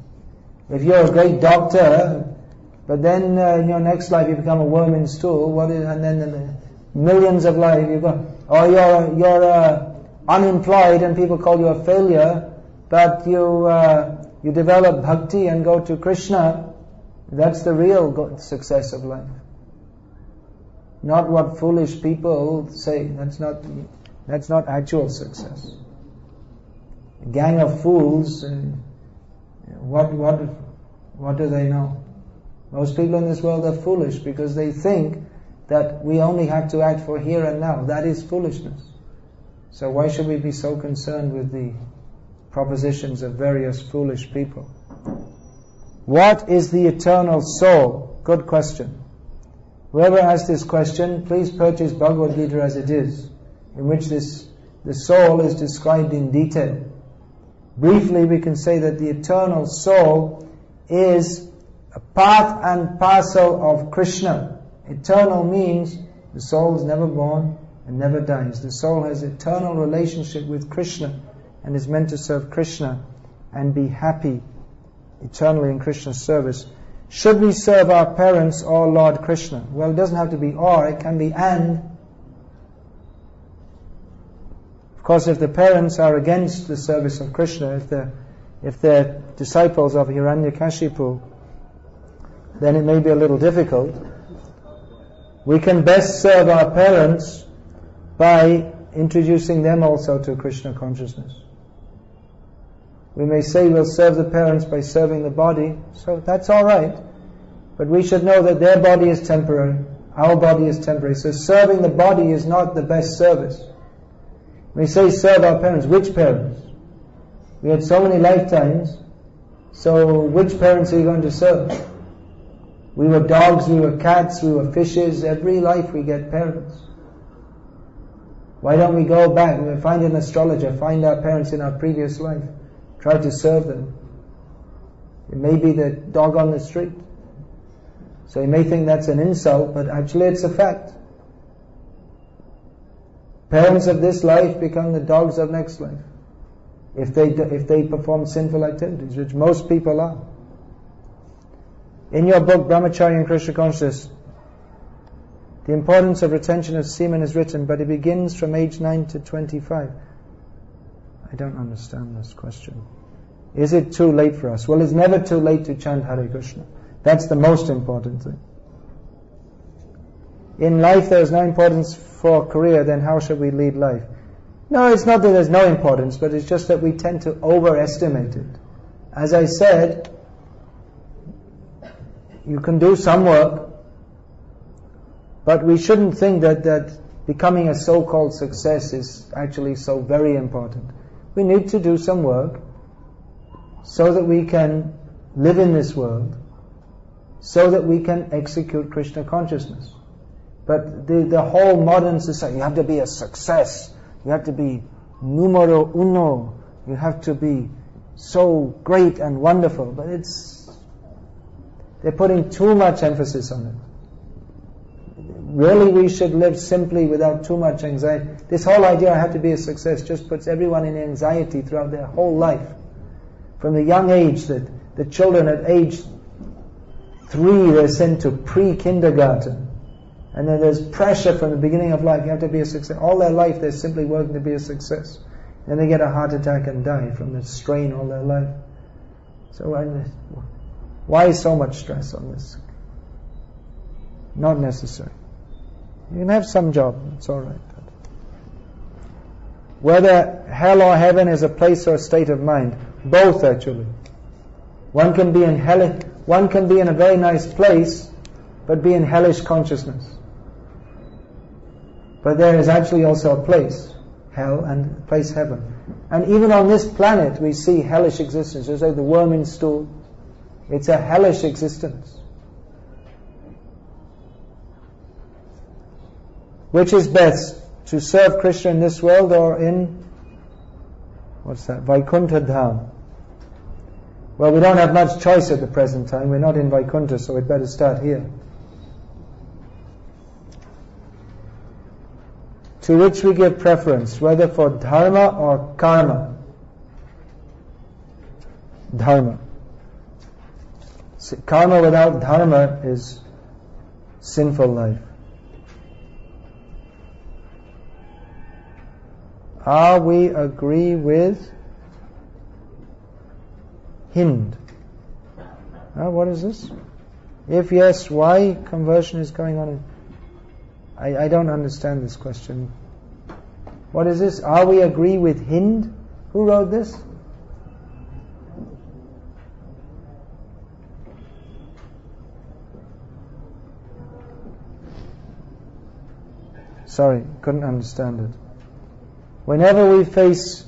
If you're a great doctor, but then in your next life you become a worm in stool, and then in millions of lives you go, or you're unemployed and people call you a failure, but you develop bhakti and go to Krishna. That's the real success of life. Not what foolish people say. That's not actual success. A gang of fools, what do they know? Most people in this world are foolish because they think that we only have to act for here and now. That is foolishness. So why should we be so concerned with the propositions of various foolish people? What is the eternal soul? Good question. Whoever asked this question, please purchase Bhagavad Gita as it is, in which the soul is described in detail. Briefly, we can say that the eternal soul is a part and parcel of Krishna. Eternal means the soul is never born and never dies. The soul has eternal relationship with Krishna and is meant to serve Krishna and be happy eternally in Krishna's service. Should we serve our parents or Lord Krishna? Well, it doesn't have to be or, it can be and. Of course, if the parents are against the service of Krishna, if they're disciples of Hiranyakashipu, then it may be a little difficult. We can best serve our parents by introducing them also to Krishna consciousness. We may say we'll serve the parents by serving the body, so that's all right. But we should know that their body is temporary, our body is temporary. So serving the body is not the best service. We say serve our parents. Which parents? We had so many lifetimes, so which parents are you going to serve? We were dogs, we were cats, we were fishes. Every life we get parents. Why don't we go back and find an astrologer, find our parents in our previous life, try to serve them? It may be the dog on the street. So you may think that's an insult, but actually it's a fact. Parents of this life become the dogs of next life, if they perform sinful activities, which most people are. In your book, Brahmacharya and Krishna Consciousness, the importance of retention of semen is written, but it begins from age 9 to 25. I don't understand this question. Is it too late for us? Well, it's never too late to chant Hare Krishna. That's the most important thing. In life there is no importance for career, then how should we lead life? No, it's not that there's no importance, but it's just that we tend to overestimate it. As I said, you can do some work, but we shouldn't think that becoming a so-called success is actually so very important. We need to do some work so that we can live in this world, so that we can execute Krishna consciousness. But the whole modern society, you have to be a success, you have to be numero uno, you have to be so great and wonderful, but they're putting too much emphasis on it. Really, we should live simply without too much anxiety. This whole idea, I have to be a success, just puts everyone in anxiety throughout their whole life. From the young age, that the children at age 3, they're sent to pre-kindergarten. And then there's pressure from the beginning of life, you have to be a success. All their life, they're simply working to be a success. Then they get a heart attack and die from the strain all their life. So why so much stress on this? Not necessary. You can have some job, it's alright. Whether hell or heaven is a place or a state of mind, both actually. One can be in a very nice place, but be in hellish consciousness. But there is actually also a place, hell, and a place heaven. And even on this planet we see hellish existence. Just like the worm in stool, it's a hellish existence. Which is best, to serve Krishna in this world or in, Vaikuntha Dham? Well, we don't have much choice at the present time. We're not in Vaikuntha, so we'd better start here. To which we give preference, whether for dharma or karma. Dharma. Karma without dharma is sinful life. Are we agree with Hind? What is this? If yes, why conversion is going on? I don't understand this question. What is this? Are we agree with Hind? Who wrote this? Sorry, couldn't understand it. Whenever we face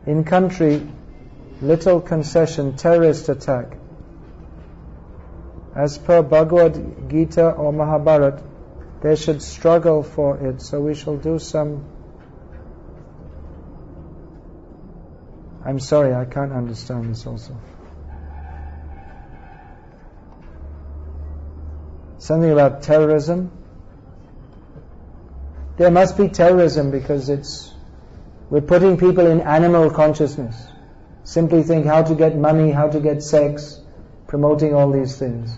in country little concession, terrorist attack, as per Bhagavad Gita or Mahabharata, they should struggle for it. So we shall do some... I'm sorry, I can't understand this also. Something about terrorism. There must be terrorism because we're putting people in animal consciousness. Simply think how to get money, how to get sex, promoting all these things.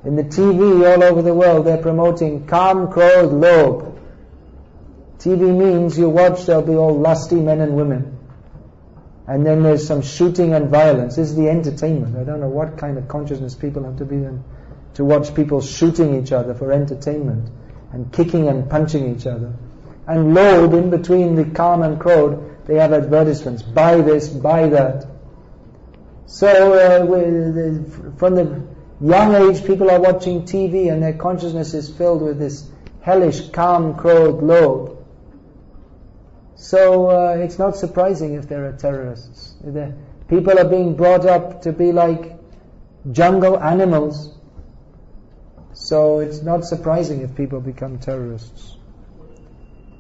In the TV all over the world, they're promoting Kam, Krodh, Lobh. TV means you watch, there'll be all lusty men and women. And then there's some shooting and violence. This is the entertainment. I don't know what kind of consciousness people have to be in to watch people shooting each other for entertainment and kicking and punching each other. And Lobh, in between the Kam and Krodh, they have advertisements. Buy this, buy that. So from the young age, people are watching TV and their consciousness is filled with this hellish Kam, Krodh, Lobh. So it's not surprising if there are terrorists. People are being brought up to be like jungle animals. So it's not surprising if people become terrorists.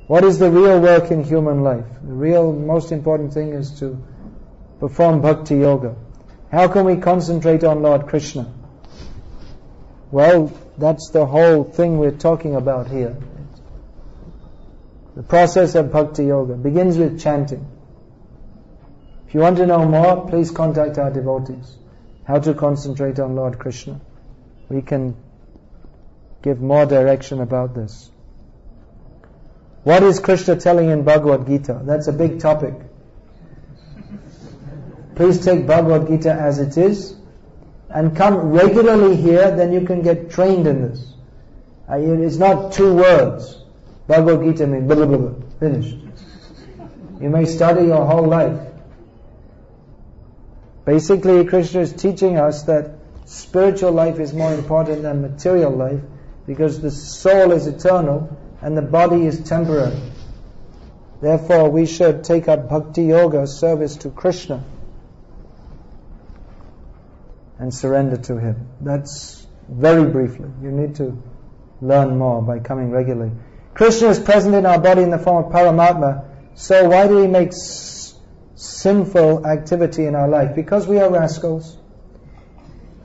What is the real work in human life? The real most important thing is to perform bhakti yoga. How can we concentrate on Lord Krishna? Well, that's the whole thing we're talking about here. The process of bhakti yoga begins with chanting. If you want to know more, please contact our devotees. How to concentrate on Lord Krishna. We can give more direction about this. What is Krishna telling in Bhagavad Gita? That's a big topic. Please take Bhagavad Gita as it is and come regularly here, then you can get trained in this. It's not 2 words. Bhagavad Gita means blah, blah, blah, finished. You may study your whole life. Basically, Krishna is teaching us that spiritual life is more important than material life because the soul is eternal and the body is temporary. Therefore, we should take up bhakti yoga, service to Krishna, and surrender to Him. That's very briefly. You need to learn more by coming regularly. Krishna is present in our body in the form of Paramatma. So why do we make sinful activity in our life? Because we are rascals.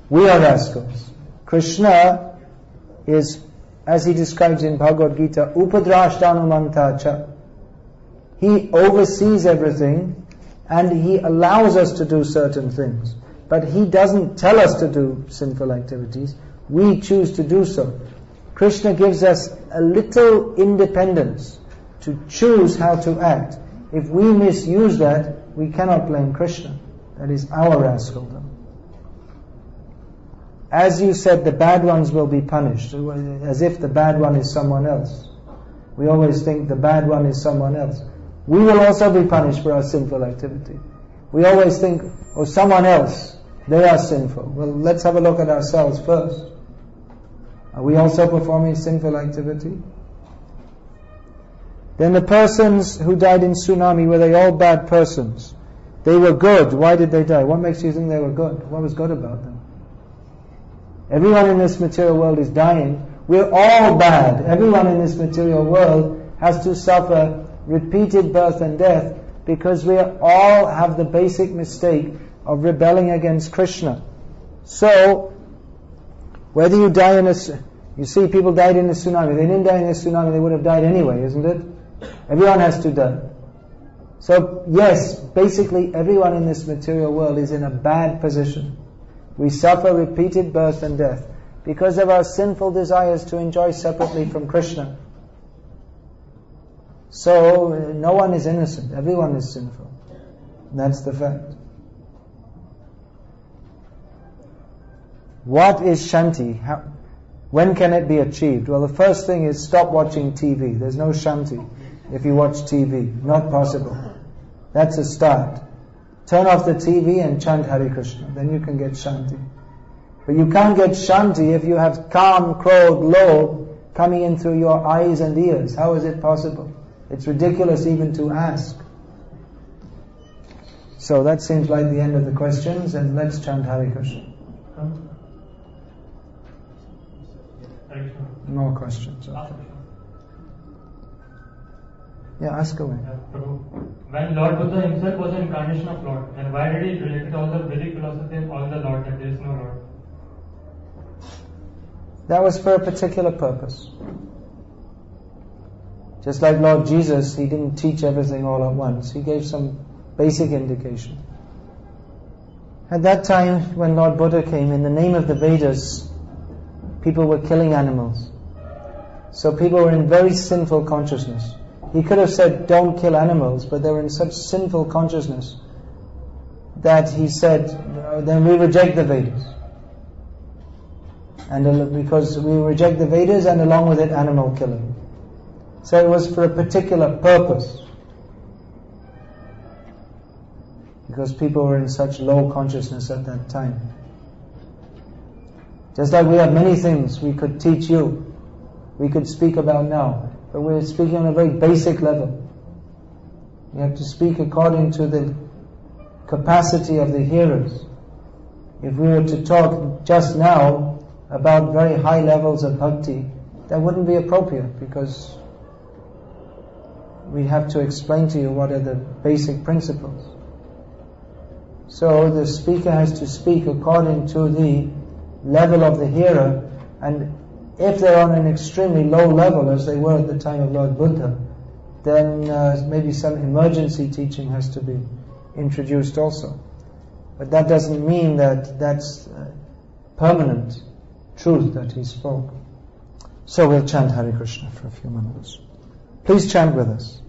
We are rascals. Krishna is, as he describes in Bhagavad Gita, Upadrashtanumantacha. He oversees everything and he allows us to do certain things. But he doesn't tell us to do sinful activities. We choose to do so. Krishna gives us a little independence to choose how to act. If we misuse that, we cannot blame Krishna. That is our rascaldom. As you said, the bad ones will be punished, as if the bad one is someone else. We always think the bad one is someone else. We will also be punished for our sinful activity. We always think, oh, someone else, they are sinful. Well, let's have a look at ourselves first. Are we also performing sinful activity? Then the persons who died in tsunami, were they all bad persons? They were good. Why did they die? What makes you think they were good? What was good about them? Everyone in this material world is dying. We're all bad. Everyone in this material world has to suffer repeated birth and death because we all have the basic mistake of rebelling against Krishna. So, whether you die in you see people died in a tsunami. They didn't die in a tsunami, they would have died anyway, isn't it? Everyone has to die. So, yes, basically everyone in this material world is in a bad position. We suffer repeated birth and death because of our sinful desires to enjoy separately from Krishna. So, no one is innocent. Everyone is sinful. That's the fact. What is Shanti? When can it be achieved? Well, the first thing is stop watching TV. There's no Shanti if you watch TV. Not possible. That's a start. Turn off the TV and chant Hare Krishna. Then you can get Shanti. But you can't get Shanti if you have Kam, Krodh, Lobh coming in through your eyes and ears. How is it possible? It's ridiculous even to ask. So that seems like the end of the questions, and let's chant Hare Krishna. More questions. Okay. Yeah, ask away. When Lord Buddha himself was an incarnation of Lord, then why did he reject all the Vedic philosophy and all the Lord, that there is no Lord? That was for a particular purpose. Just like Lord Jesus, he didn't teach everything all at once. He gave some basic indication. At that time, when Lord Buddha came, in the name of the Vedas, people were killing animals. So people were in very sinful consciousness. He could have said, don't kill animals, but they were in such sinful consciousness that he said, then we reject the Vedas. And because we reject the Vedas, and along with it, animal killing. So it was for a particular purpose. Because people were in such low consciousness at that time. Just like we have many things we could teach you, we could speak about now, but we're speaking on a very basic level. We have to speak according to the capacity of the hearers. If we were to talk just now about very high levels of bhakti, that wouldn't be appropriate, because we have to explain to you what are the basic principles. So the speaker has to speak according to the level of the hearer, and if they're on an extremely low level, as they were at the time of Lord Buddha, then maybe some emergency teaching has to be introduced also. But that doesn't mean that that's permanent truth that he spoke. So we'll chant Hare Krishna for a few minutes. Please chant with us.